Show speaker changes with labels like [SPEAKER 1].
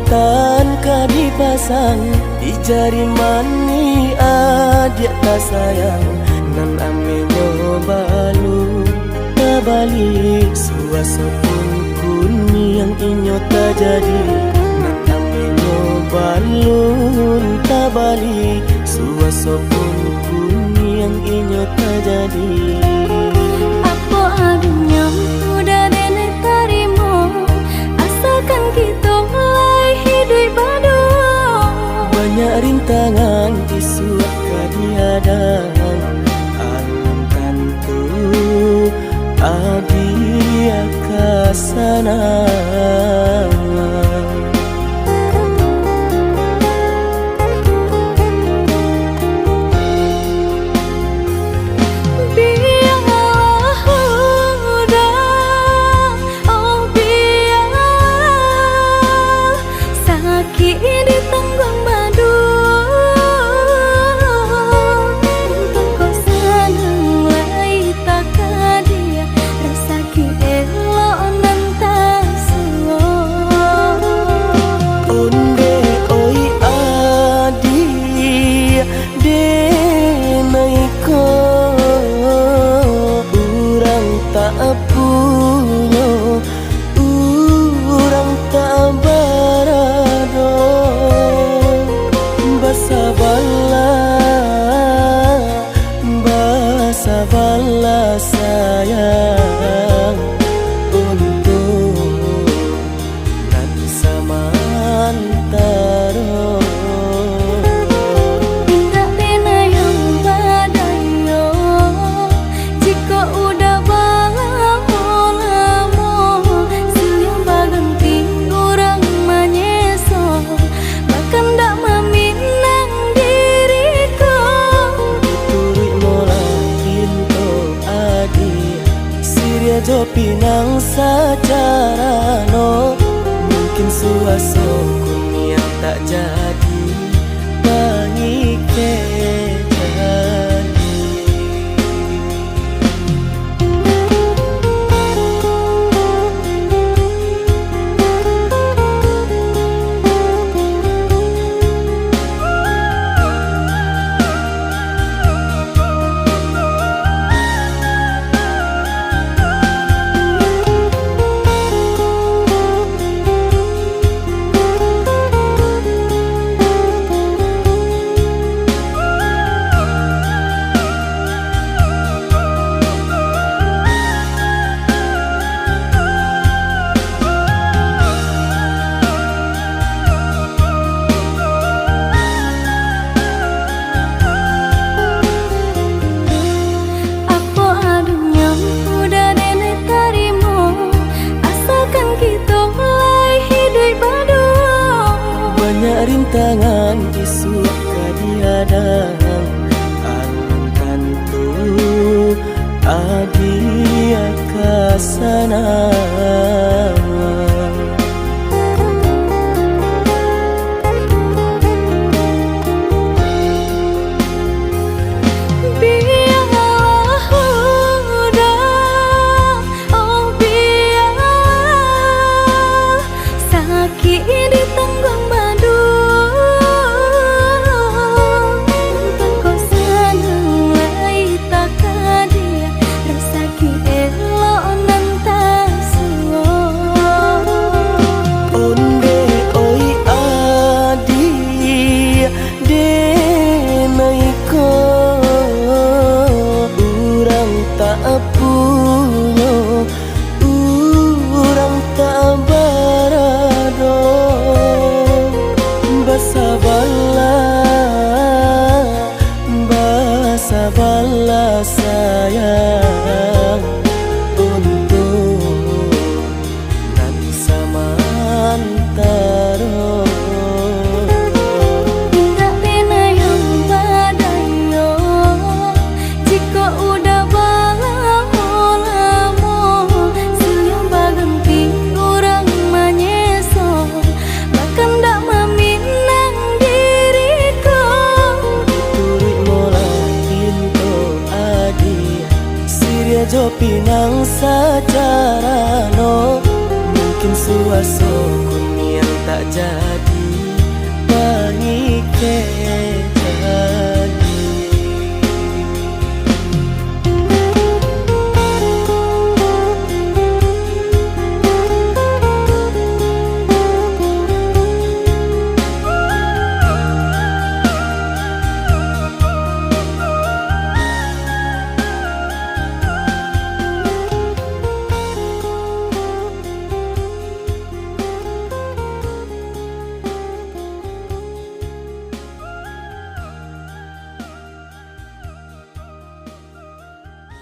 [SPEAKER 1] tan ka dipasang di jari mani adia tak sayang nan amenyo balu tabali suasopun kuni yang inyo tak jadi nan amenyo balun tabali suasopun kuni yang inyo tak jadi.
[SPEAKER 2] Apa adunya udah nenek tarimo asalkan kita mulai hidup badu.
[SPEAKER 1] Banyak rintangan isuak kadiadang alun tantu adia kasana. Sabarlah sayang untuk nan samantaro.
[SPEAKER 2] Indah pena yang badayo jika udah lamo siang baganti orang manyeso bahkan dak meminang diriku.
[SPEAKER 1] Turut Siria jo pinang secara no mungkin suaso kun yang tak jadi pangike rintangan isuak kadiadang alun tantu adia kasana. Sabarlah sayang untuk nan samantaro.
[SPEAKER 2] Indah pena yang badayo jika udah lamo siang baganti orang manyeso bahkan dak meminang diriku.
[SPEAKER 1] Turut Siria jo pinang secara no mungkin suaso kun yang tak tak jadi mengikat.